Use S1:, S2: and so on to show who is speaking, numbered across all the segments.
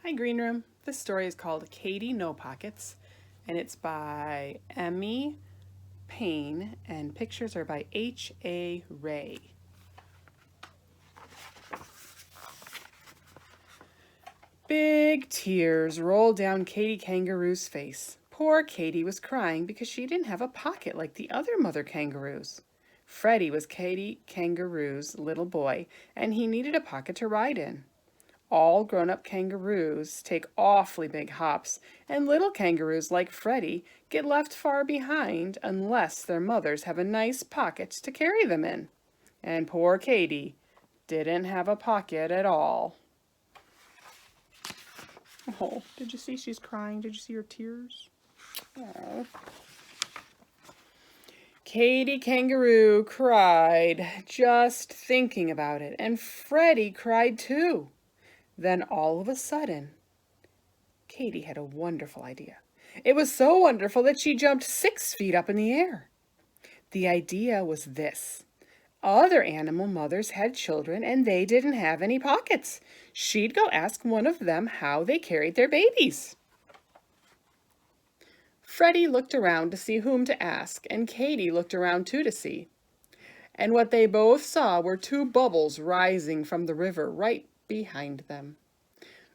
S1: Hi, Green Room. This story is called Katie No Pockets, and it's by Emmy Payne, and pictures are by H.A. Ray. Big tears rolled down Katie Kangaroo's face. Poor Katie was crying because she didn't have a pocket like the other mother kangaroos. Freddie was Katie Kangaroo's little boy, and he needed a pocket to ride in. All grown-up kangaroos take awfully big hops, and little kangaroos like Freddie get left far behind unless their mothers have a nice pocket to carry them in. And poor Katie didn't have a pocket at all. Oh, did you see she's crying? Did you see her tears? Oh. Katie Kangaroo cried just thinking about it, and Freddie cried too. Then all of a sudden, Katie had a wonderful idea. It was so wonderful that she jumped 6 feet up in the air. The idea was this. Other animal mothers had children and they didn't have any pockets. She'd go ask one of them how they carried their babies. Freddie looked around to see whom to ask, and Katie looked around too to see. And what they both saw were 2 bubbles rising from the river right behind them.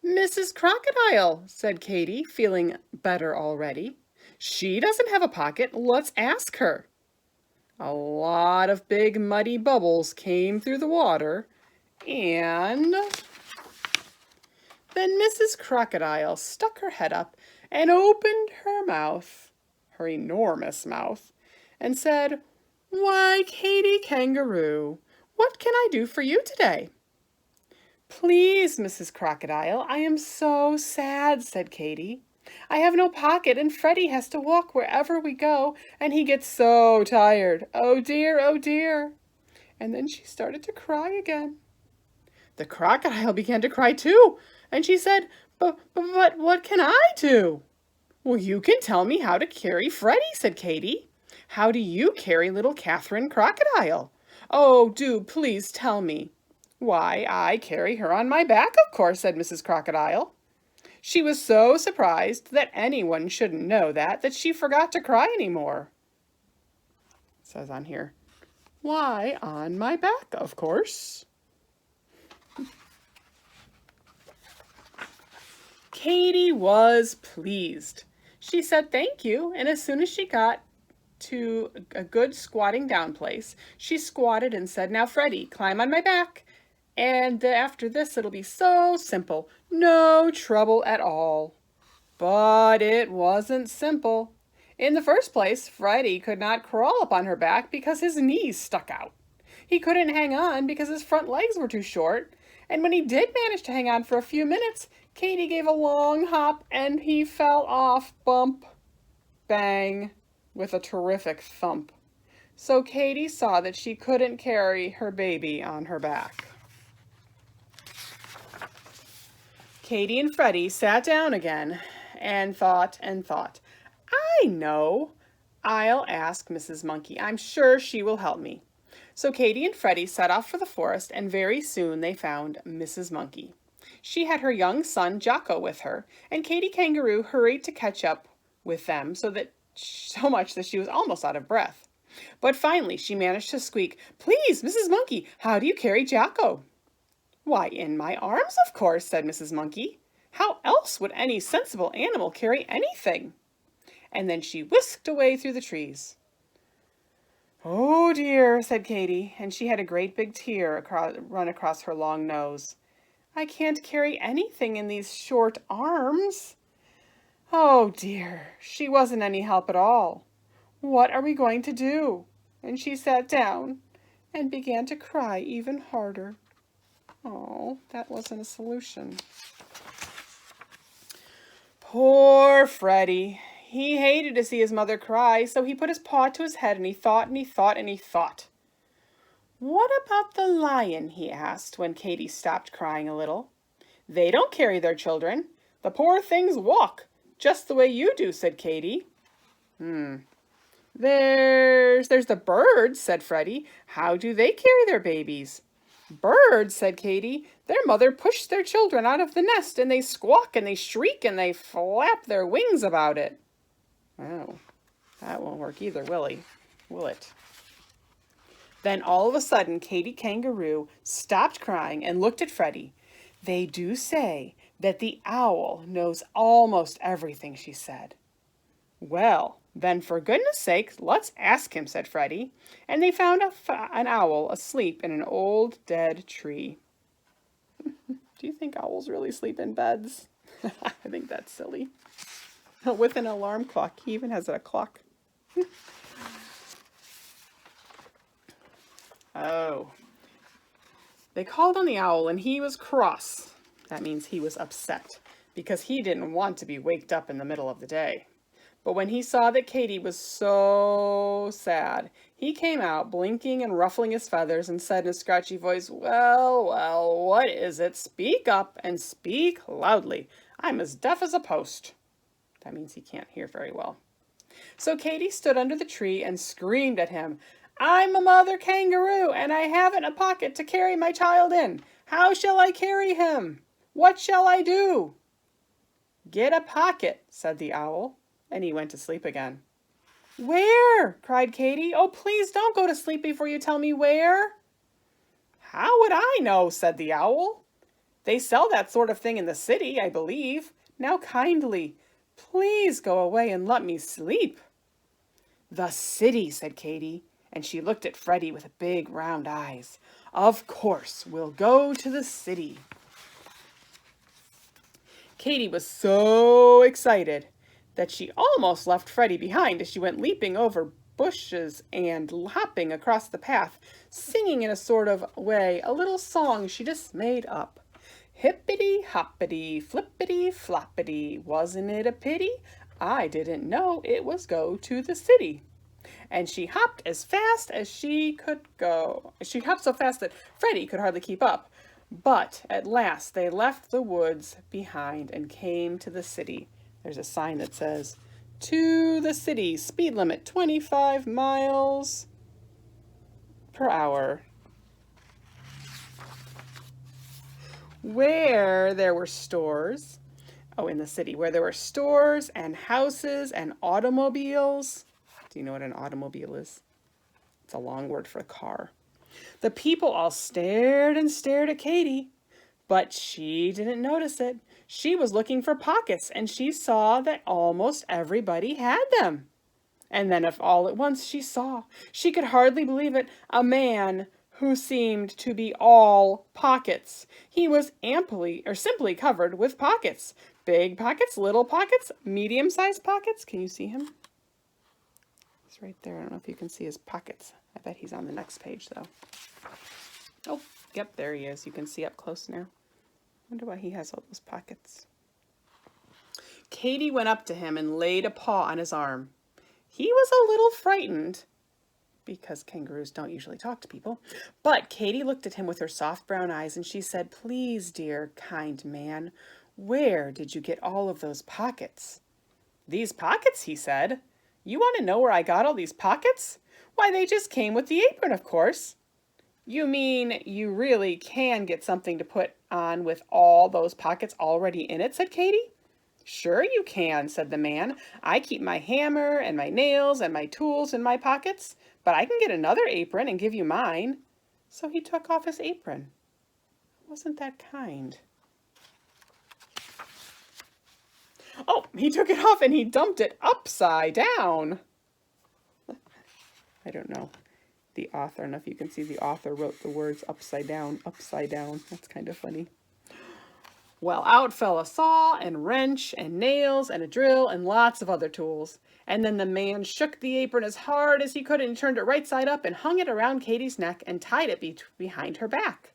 S1: Mrs. Crocodile, said Katie, feeling better already. She doesn't have a pocket. Let's ask her. A lot of big muddy bubbles came through the water, and then Mrs. Crocodile stuck her head up and opened her mouth, her enormous mouth, and said, "Why, Katie Kangaroo, what can I do for you today?" "Please, Mrs. Crocodile, I am so sad," said Katie. "I have no pocket, and Freddie has to walk wherever we go, and he gets so tired. Oh dear, oh dear." And then she started to cry again. The crocodile began to cry too, and she said, but what can I do?" "Well, you can tell me how to carry Freddie," said Katie. "How do you carry little Catherine Crocodile? Oh, do please tell me." "Why, I carry her on my back, of course," said Mrs. Crocodile. She was so surprised that anyone shouldn't know that she forgot to cry anymore. It says on here, "Why, on my back, of course." Katie was pleased. She said thank you, and as soon as she got to a good squatting down place, she squatted and said, "Now, Freddie, climb on my back. And after this, it'll be so simple. No trouble at all." But it wasn't simple. In the first place, Freddie could not crawl up on her back because his knees stuck out. He couldn't hang on because his front legs were too short. And when he did manage to hang on for a few minutes, Katie gave a long hop and he fell off, bump, bang, with a terrific thump. So Katie saw that she couldn't carry her baby on her back. Katie and Freddie sat down again and thought and thought. "I know. I'll ask Mrs. Monkey. I'm sure she will help me." So Katie and Freddie set off for the forest, and very soon they found Mrs. Monkey. She had her young son Jocko with her, and Katie Kangaroo hurried to catch up with them so much that she was almost out of breath. But finally she managed to squeak, "Please, Mrs. Monkey, how do you carry Jocko?" "Why, in my arms, of course," said Mrs. Monkey. "How else would any sensible animal carry anything?" And then she whisked away through the trees. "Oh dear," said Katie, and she had a great big tear run across her long nose. "I can't carry anything in these short arms." Oh dear, she wasn't any help at all. What are we going to do? And she sat down and began to cry even harder. Oh, that wasn't a solution. Poor Freddie. He hated to see his mother cry, so he put his paw to his head and he thought and he thought and he thought. "What about the lion?" he asked when Katie stopped crying a little. "They don't carry their children. The poor things walk, just the way you do," said Katie. There's the birds," said Freddie. "How do they carry their babies?" Birds, said Katy. Their mother pushed their children out of the nest, and they squawk and they shriek and they flap their wings about it. Oh, that won't work either, will it? Then all of a sudden, Katy Kangaroo stopped crying and looked at Freddie. They do say that the owl knows almost everything, she said. Well, then for goodness sake, let's ask him, said Freddie. And they found an owl asleep in an old dead tree. Do you think owls really sleep in beds? I think that's silly. With an alarm clock. He even has a clock. Oh. They called on the owl and he was cross. That means he was upset because he didn't want to be waked up in the middle of the day. But when he saw that Katy was so sad, he came out blinking and ruffling his feathers and said in a scratchy voice, well, well, what is it? Speak up and speak loudly. I'm as deaf as a post. That means he can't hear very well. So Katy stood under the tree and screamed at him, I'm a mother kangaroo, and I haven't a pocket to carry my child in. How shall I carry him? What shall I do? Get a pocket, said the owl, and he went to sleep again. Where? Cried Katy. Oh, please don't go to sleep before you tell me where. How would I know? Said the owl. They sell that sort of thing in the city, I believe. Now kindly, please go away and let me sleep. The city, said Katy, and she looked at Freddie with big round eyes. Of course, we'll go to the city. Katy was so excited that she almost left Freddie behind as she went leaping over bushes and hopping across the path, singing in a sort of way a little song she just made up. Hippity hoppity flippity floppity, wasn't it a pity? I didn't know it was go to the city. And she hopped as fast as she could go. She hopped so fast that Freddie could hardly keep up. But at last they left the woods behind and came to the city. There's a sign that says, to the city, speed limit 25 miles per hour. Where there were stores, in the city, where there were stores and houses and automobiles. Do you know what an automobile is? It's a long word for a car. The people all stared and stared at Katy, but she didn't notice it. She was looking for pockets, and she saw that almost everybody had them. And then if all at once she could hardly believe it, a man who seemed to be all pockets. He was simply covered with pockets. Big pockets, little pockets, medium-sized pockets. Can you see him? He's right there. I don't know if you can see his pockets. I bet he's on the next page, though. Oh, yep, there he is. You can see up close now. Wonder why he has all those pockets. Katy went up to him and laid a paw on his arm. He was a little frightened, because kangaroos don't usually talk to people. But Katy looked at him with her soft brown eyes, and she said, please, dear, kind man, where did you get all of those pockets? These pockets, he said. You want to know where I got all these pockets? Why, they just came with the apron, of course. You mean you really can get something to put on with all those pockets already in it, said Katy. Sure you can, said the man. I keep my hammer and my nails and my tools in my pockets, but I can get another apron and give you mine. So he took off his apron. Wasn't that kind? Oh, he took it off and he dumped it upside down. I don't know. The author, I don't know if you can see, the author wrote the words upside down, upside down. That's kind of funny. Well, out fell a saw and wrench and nails and a drill and lots of other tools. And then the man shook the apron as hard as he could and turned it right side up and hung it around Katy's neck and tied it behind her back.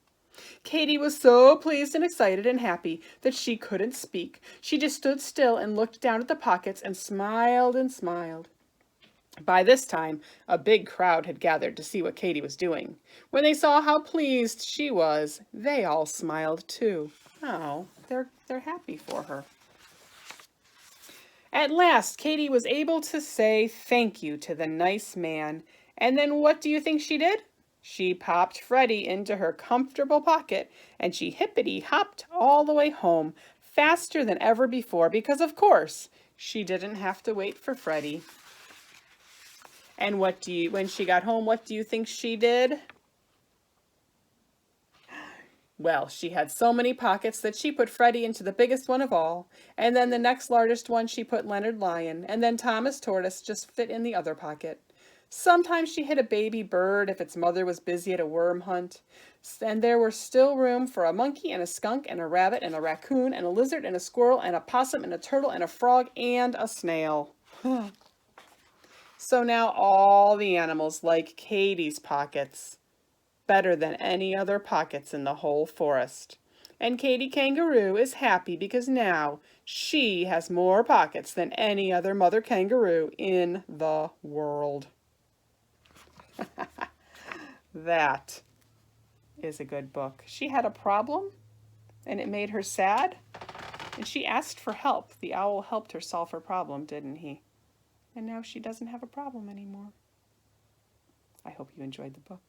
S1: Katy was so pleased and excited and happy that she couldn't speak. She just stood still and looked down at the pockets and smiled and smiled. By this time, a big crowd had gathered to see what Katy was doing. When they saw how pleased she was, they all smiled too. Oh, they're happy for her. At last, Katy was able to say thank you to the nice man. And then what do you think she did? She popped Freddie into her comfortable pocket, and she hippity-hopped all the way home, faster than ever before, because of course she didn't have to wait for Freddie. And when she got home, what do you think she did? Well, she had so many pockets that she put Freddie into the biggest one of all, and then the next largest one she put Leonard Lion, and then Thomas Tortoise just fit in the other pocket. Sometimes she hid a baby bird if its mother was busy at a worm hunt, and there were still room for a monkey and a skunk and a rabbit and a raccoon and a lizard and a squirrel and a possum and a turtle and a frog and a snail. So now all the animals like Katie's pockets better than any other pockets in the whole forest. And Katie Kangaroo is happy because now she has more pockets than any other mother kangaroo in the world. That is a good book. She had a problem and it made her sad, and she asked for help. The owl helped her solve her problem, didn't he? And now she doesn't have a problem anymore. I hope you enjoyed the book.